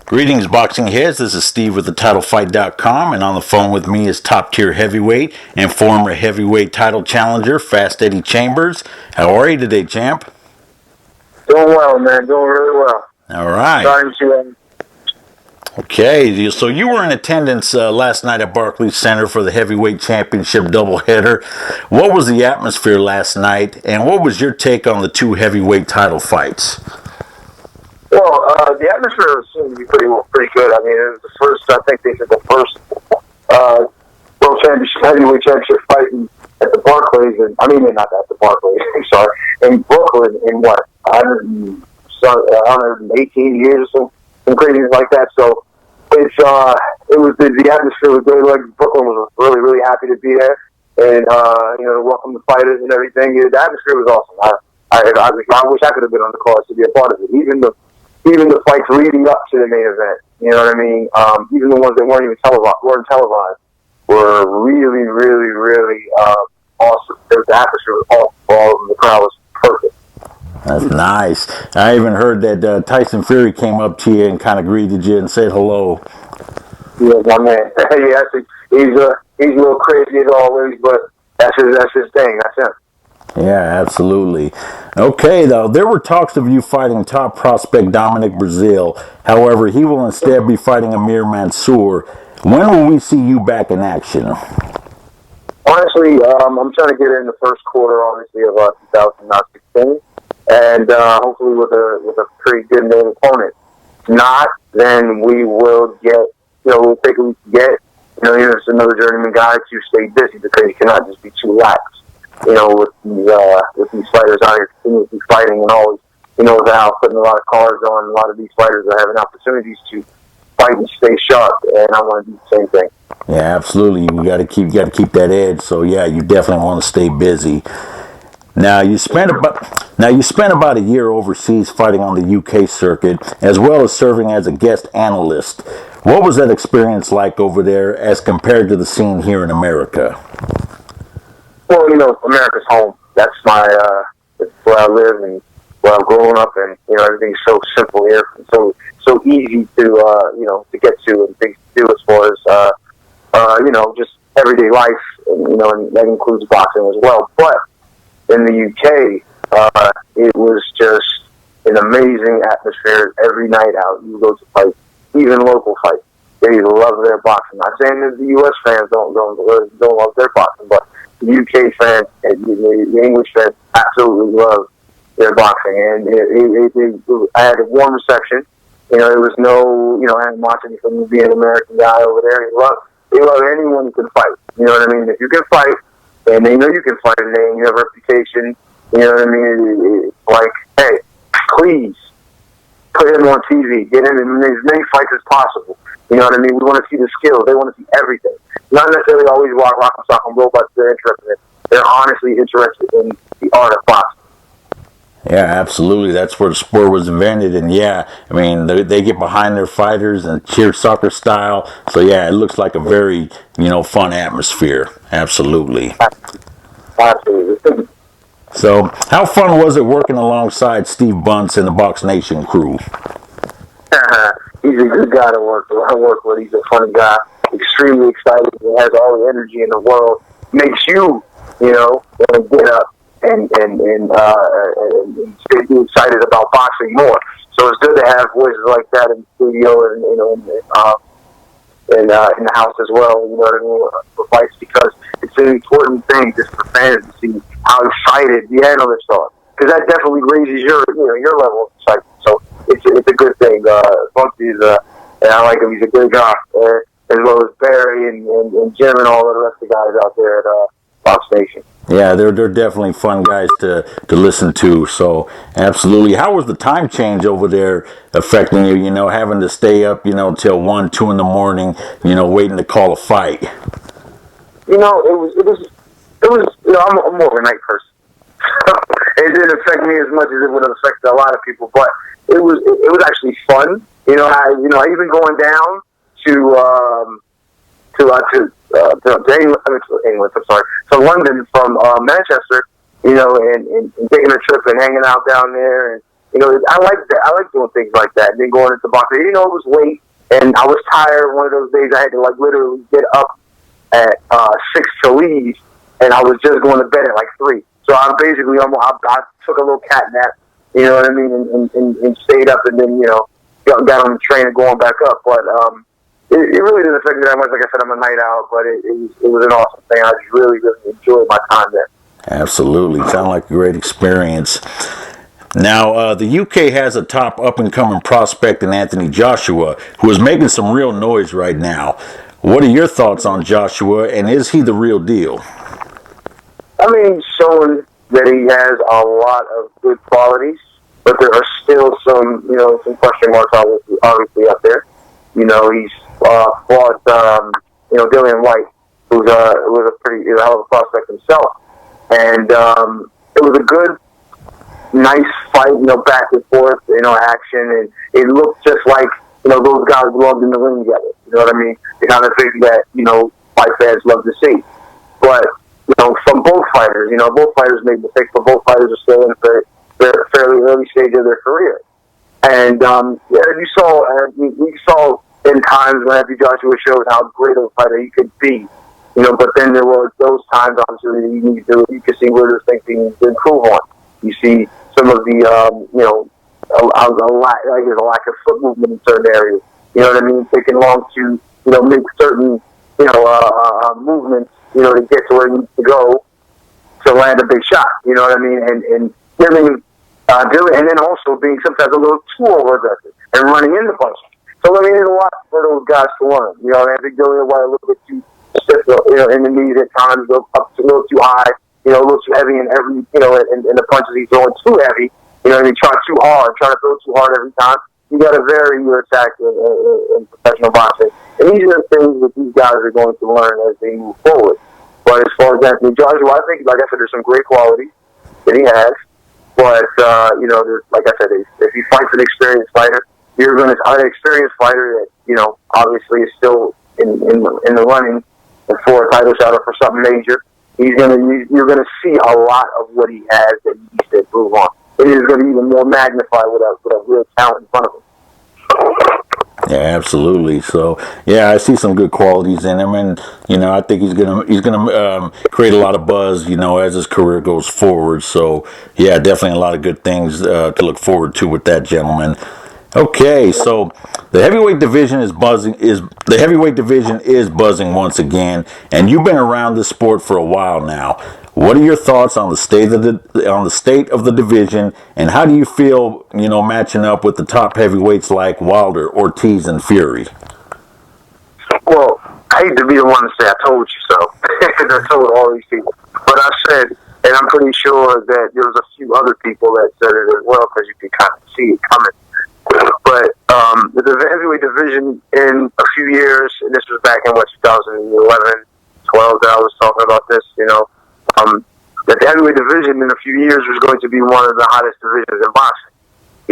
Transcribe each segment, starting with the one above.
Greetings, boxing heads. This is Steve with TheTitleFight.com, and on the phone with me is top-tier heavyweight and former heavyweight title challenger, Fast Eddie Chambers. How are you today, champ? Doing well, man. Doing really well. All right. Starting to. Okay, so you were in attendance last night at Barclays Center for the heavyweight championship doubleheader. What was the atmosphere last night, and what was your take on the two heavyweight title fights? Well, the atmosphere seemed to be pretty good. I mean, it was the first. I think they said the first world championship heavyweight championship fight at the Barclays, and not at the Barclays. I'm sorry, in Brooklyn in what 118 years or something crazy like that. So it was the atmosphere was good. Like Brooklyn was really happy to be there, and to welcome the fighters and everything. The atmosphere was awesome. I wish I could have been on the card to be a part of it. Even the fights leading up to the main event, you know what I mean? Even the ones that weren't even televised, were really awesome. The atmosphere was awesome. All of them. The crowd was perfect. That's nice. I even heard that Tyson Fury came up to you and kind of greeted you and said hello. Yeah, my man. He's a little crazy as always, but that's his thing. That's him. Yeah, absolutely. Okay, though, there were talks of you fighting top prospect Dominic Brazil. However, he will instead be fighting Amir Mansour. When will we see you back in action? Honestly, I'm trying to get in the first quarter, obviously, of 2016, and hopefully with a pretty good name opponent. If not, then we will get, we'll take what we can get. There's another journeyman guy to stay busy because you cannot just be too lax. With these fighters out here continuously fighting and always, Val putting a lot of cards on. A lot of these fighters are having opportunities to fight and stay sharp, and I want to do the same thing. Yeah, absolutely. You got to keep that edge. So yeah, you definitely want to stay busy. Now you spent about a year overseas fighting on the UK circuit, as well as serving as a guest analyst. What was that experience like over there as compared to the scene here in America? Well, America's home. That's it's where I live and where I've grown up, and everything's so simple here, and so easy to to get to and things to do as far as just everyday life, and that includes boxing as well. But in the UK, it was just an amazing atmosphere every night out. You go to fight, even local fights. They love their boxing. Not saying that the US fans don't love their boxing, but the UK fans and the English fans absolutely love their boxing, and I had a warm reception. There was no animosity from me being an American guy over there. They love anyone who can fight. You know what I mean? If you can fight, and they know you can fight, and you have a reputation. You know what I mean? It's like, hey, please put him on TV. Get him in as many fights as possible. You know what I mean? We want to see the skills. They want to see everything. Not necessarily always rock and sock and robots they're interested in. They're honestly interested in the art of boxing. Yeah, absolutely. That's where the sport was invented. And yeah, I mean, they get behind their fighters and cheer soccer style. So yeah, it looks like a very, fun atmosphere. Absolutely. Absolutely. So how fun was it working alongside Steve Bunce and the Box Nation crew? He's a good guy to work with. He's a funny guy. Extremely excited. He has all the energy in the world. Makes you, want to get up and be excited about boxing more. So it's good to have voices like that in the studio and in the house as well. You know what I mean? For fights, because it's an important thing just for fans to see how excited the analysts are, because that definitely raises your level of excitement. So it's a good thing. Bugsy is and I like him. He's a good guy, as well as Barry and Jim and all of the rest of the guys out there at Fox Nation. Yeah, they're definitely fun guys to listen to. So absolutely. How was the time change over there affecting you? Having to stay up, till 1, 2 in the morning, waiting to call a fight. It was. I'm more of a night person. It didn't affect me as much as it would have affected a lot of people, but it was actually fun. Even going down to London from Manchester, and taking a trip and hanging out down there, and You know, I like that. I like doing things like that. And then going into boxing, you know, it was late, and I was tired. One of those days, I had to like literally get up at 6 to leave, and I was just going to bed at like 3. So I took a little cat nap, you know what I mean, and stayed up, and then, you know, got on the train and going back up. But it really didn't affect me that much. Like I said, I'm a night owl, but it was an awesome thing. I just really, really enjoyed my time there. Absolutely. Sound like a great experience. Now, the UK has a top up-and-coming prospect in Anthony Joshua, who is making some real noise right now. What are your thoughts on Joshua, and is he the real deal? I mean, showing that he has a lot of good qualities, but there are still some question marks obviously up there. You know, he's fought, Dillian White, who's was a pretty hell of a prospect himself. And it was a good, nice fight, back and forth, action, and it looked just like, those guys loved in the ring together. You know what I mean? The kind of thing that, fight fans love to see. But, from both fighters, both fighters made mistakes, but both fighters are still in the fairly early stage of their career. And, we saw in times when Anthony Joshua showed how great of a fighter he could be. But then there were those times, obviously, you could see where there's things he needs to improve on. You see some of the, a lack of foot movement in certain areas. You know what I mean? Taking long to, make certain, movements, to get to where he needs to go to land a big shot. You know what I mean? And giving, and then also being sometimes a little too over-aggressive and running into punches. So, I mean, there's a lot for those guys to learn. I think Dillian White a little bit too stiff, in the knees at times, up a little too high, a little too heavy in every, and the punches he's throwing too heavy, and he trying too hard, trying to throw too hard every time. You got to vary your attack in professional boxing. And these are the things that these guys are going to learn as they move forward. But as far as Anthony Joshua, I think, like I said, there's some great qualities that he has. But, there's, like I said, if he fights an experienced fighter, you're going to an experienced fighter that, obviously is still in the running for a title shot or for something major. You're gonna see a lot of what he has that he needs to improve on. It is going to be even more magnified with a real talent in front of him. Yeah, absolutely. So, yeah, I see some good qualities in him, and I think he's gonna create a lot of buzz, as his career goes forward. So, yeah, definitely a lot of good things to look forward to with that gentleman. Okay, so the heavyweight division is buzzing once again, and you've been around this sport for a while now. What are your thoughts on the state of the division, and how do you feel, matching up with the top heavyweights like Wilder, Ortiz, and Fury? Well, I hate to be the one to say I told you so, because I told all these people. But I said, and I'm pretty sure that there was a few other people that said it as well, because you can kind of see it coming. But the heavyweight division in a few years, and this was back in 2011, 12 that I was talking about this, that the heavyweight division in a few years was going to be one of the hottest divisions in boxing.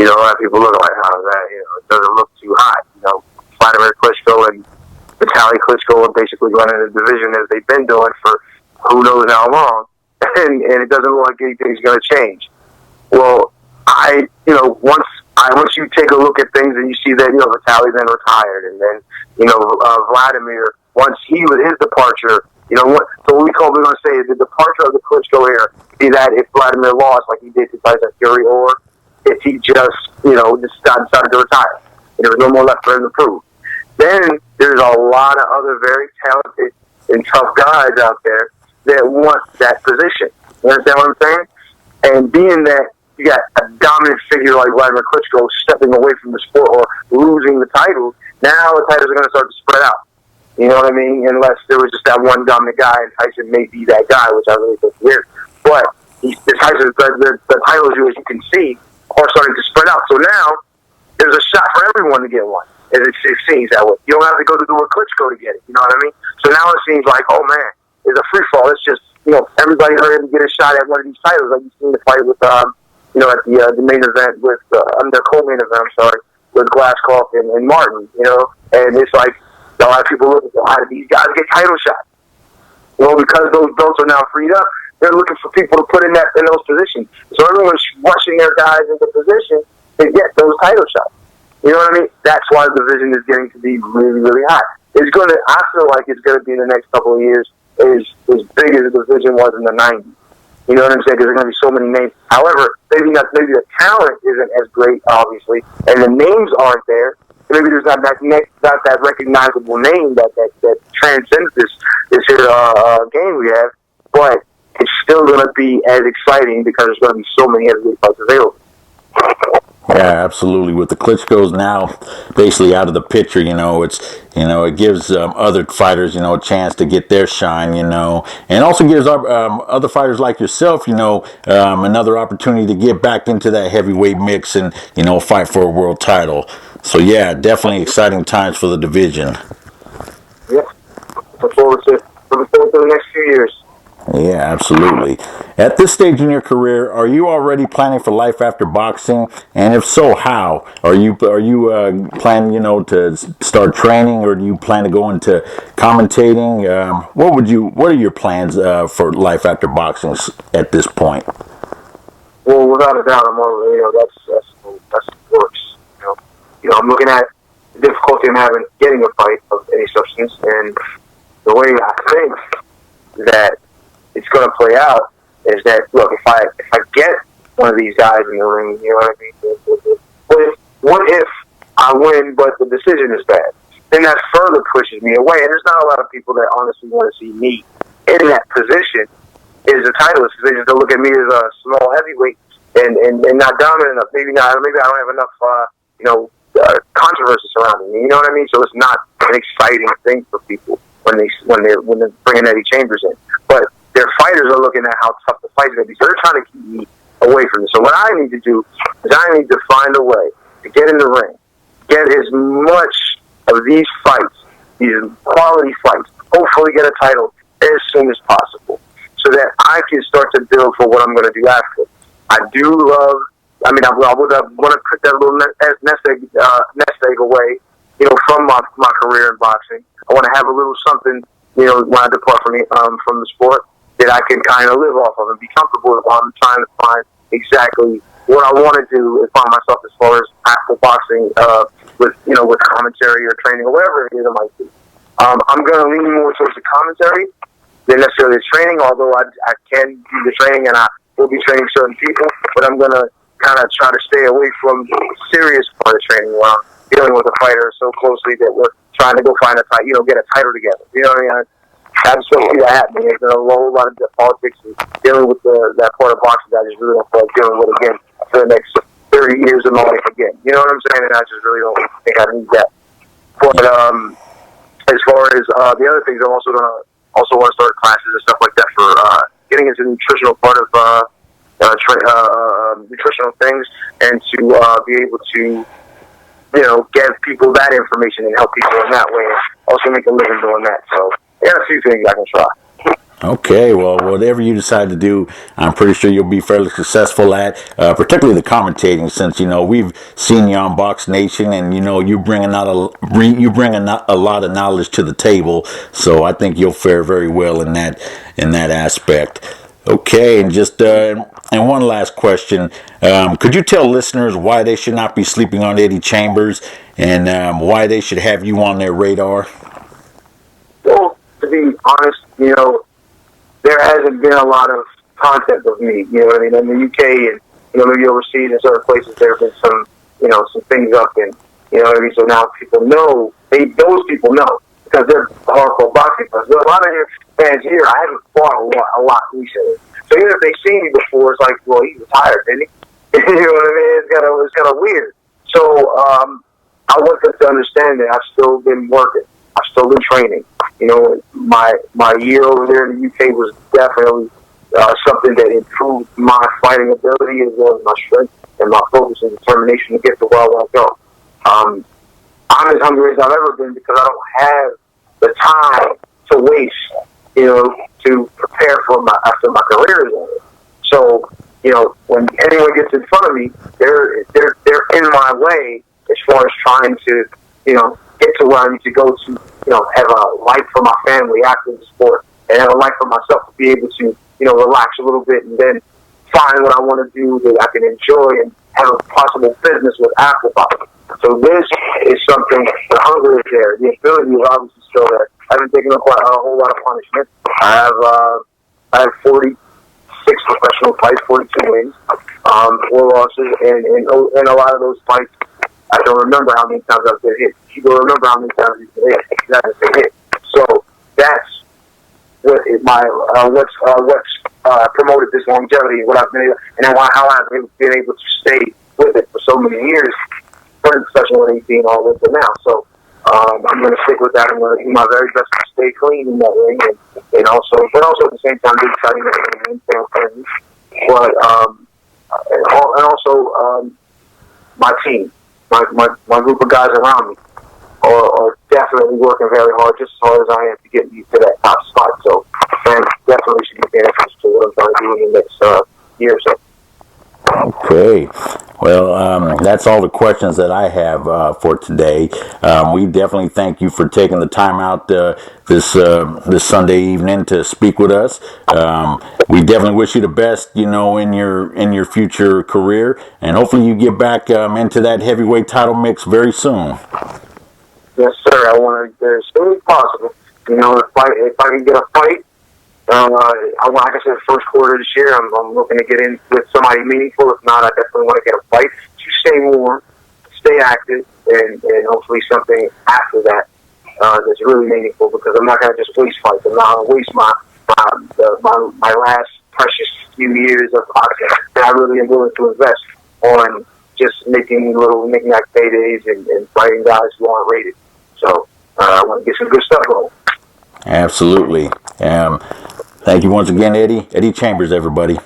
A lot of people look like, how is that? It doesn't look too hot. Vladimir Klitschko and Vitaly Klitschko are basically running the division as they've been doing for who knows how long, and it doesn't look like anything's going to change. Well, once you take a look at things and you see that, Vitaly then retired, and then, Vladimir, once his departure, so what we're going to say is the departure of the Klitschko era, be that if Vladimir lost like he did to Tyson Fury, or if he just decided to retire. There was no more left for him to prove. Then there's a lot of other very talented and tough guys out there that want that position. You understand what I'm saying? And being that you got a dominant figure like Vladimir Klitschko stepping away from the sport or losing the titles, now the titles are going to start to spread out. You know what I mean? Unless there was just that one dominant guy, and Tyson may be that guy, which I really think he is. But the titles, as you can see, are starting to spread out. So now there's a shot for everyone to get one. It seems that way. You don't have to go to do a Klitschko to get it. You know what I mean? So now it seems like, oh man, it's a free fall. It's just everybody hurry to get a shot at one of these titles. Like you've seen the fight with at the main event with the co-main event. I'm sorry, with Glasscock and Martin. And it's like a lot of people look at how do these guys get title shots? Well, because those belts are now freed up, they're looking for people to put in those positions. So everyone's rushing their guys into position to get those title shots. You know what I mean? That's why the division is getting to be really, really hot. I feel like it's gonna be in the next couple of years as big as the division was in the '90s. You know what I'm saying? Because there's going to be so many names. However, maybe the talent isn't as great, obviously, and the names aren't there. Maybe there's not that recognizable name that transcends this game we have. But it's still going to be as exciting because there's going to be so many heavyweight fights available. Yeah, absolutely. With the Klitschko's now basically out of the picture, it gives other fighters, a chance to get their shine, and also gives other fighters like yourself, another opportunity to get back into that heavyweight mix and, fight for a world title. So, yeah, definitely exciting times for the division. Yep. Look forward to the next few years. Yeah, absolutely. At this stage in your career, are you already planning for life after boxing? And if so, how? Are you planning, to start training, or do you plan to go into commentating? What are your plans for life after boxing at this point? Well, without a doubt, I'm already, that's what works. I'm looking at the difficulty I'm having getting a fight of any substance, and the way I think that it's going to play out is that, look, if I get one of these guys in the ring, you know what I mean? What if I win, but the decision is bad? Then that further pushes me away. And there's not a lot of people that honestly want to see me in that position is a titleist. They just look at me as a small heavyweight and not dominant enough. Maybe I don't have enough, controversy surrounding me. You know what I mean? So it's not an exciting thing for people when they're bringing Eddie Chambers in. But their fighters are looking at how tough the fight's going to be. So they're trying to keep me away from it. So what I need to do is I need to find a way to get in the ring, get as much of these fights, these quality fights, hopefully get a title as soon as possible so that I can start to build for what I'm going to do after. I would want to put that little nest egg away, from my career in boxing. I want to have a little something, when I depart from the sport, that I can kind of live off of and be comfortable with while I'm trying to find exactly what I want to do and find myself as far as after boxing, with commentary or training or whatever it is it might be. I'm going to lean more towards the commentary than necessarily the training, although I can do the training and I will be training certain people, but I'm going to kind of try to stay away from the serious part of training where I'm dealing with a fighter so closely that we're trying to go find a fight, get a title together. You know what I mean? I just don't see that happening. There's a whole lot of politics and dealing with that part of boxing that I just really don't feel like dealing with again for the next 30 years of my life again. You know what I'm saying? And I just really don't think I need that. But as far as the other things, I'm also want to start classes and stuff like that for getting into the nutritional part of nutritional things and to be able to give people that information and help people in that way. Also make a living doing that. So there are a few things I can try. Okay, well, whatever you decide to do, I'm pretty sure you'll be fairly successful at, particularly the commentating, since, we've seen you on Box Nation and, you bring a lot of knowledge to the table. So I think you'll fare very well in that aspect. Okay, and just, and one last question. Could you tell listeners why they should not be sleeping on Eddie Chambers and why they should have you on their radar? Well, to be honest, there hasn't been a lot of content of me, you know what I mean? In the UK and, maybe overseas in certain places, there have been some, some things up and, you know what I mean? So now people know, those people know because they're hardcore boxing fans. But a lot of your fans here, I haven't fought a lot recently. So even if they've seen me before, it's like, well, he retired, didn't he? You know what I mean? It's kind of weird. So I want them to understand that I've still been working. I've still been training. My year over there in the UK was definitely something that improved my fighting ability as well as my strength and my focus and determination to get to where I want to go. I'm as hungry as I've ever been because I don't have the time to waste, to prepare for after my career is over. So, when anyone gets in front of me, they're in my way as far as trying to, get to where I need to go to, have a life for my family after the sport and have a life for myself to be able to, relax a little bit and then find what I want to do that I can enjoy and have a possible business with after fight. So this is something, the hunger is there. The ability is obviously still there. I haven't taken a whole lot of punishment. I have 46 professional fights, 42 wins, 4 losses, and a lot of those fights, I don't remember how many times I've been hit. You don't remember how many times you've been hit. That has been hit. So that's what is what's promoted this longevity, what I've been able, and how I've been able to stay with it for so many years, from professional at 18 all the way to now. So I'm going to stick with that. I'm going to do my very best to stay clean in that ring, and also at the same time be exciting and friendly. But and also my team, my group of guys around me are definitely working very hard, just as hard as I am to get me to that top spot. So fans definitely should be paying attention to what I'm trying to do in the next year or so. Okay. Well, that's all the questions that I have for today. We definitely thank you for taking the time out this Sunday evening to speak with us. We definitely wish you the best, in your future career, and hopefully you get back into that heavyweight title mix very soon. Yes, sir. I want to as soon as possible. If I can get a fight. Like I said, first quarter of this year, I'm looking to get in with somebody meaningful. If not, I definitely want to get a fight to stay warm, stay active, and hopefully something after that that's really meaningful. Because I'm not going to just waste fights. I'm not going to waste my last precious few years of boxing that I really am willing to invest on just making little knick-knack paydays and fighting guys who aren't rated. So I want to get some good stuff going. Absolutely. Thank you once again, Eddie. Eddie Chambers, everybody.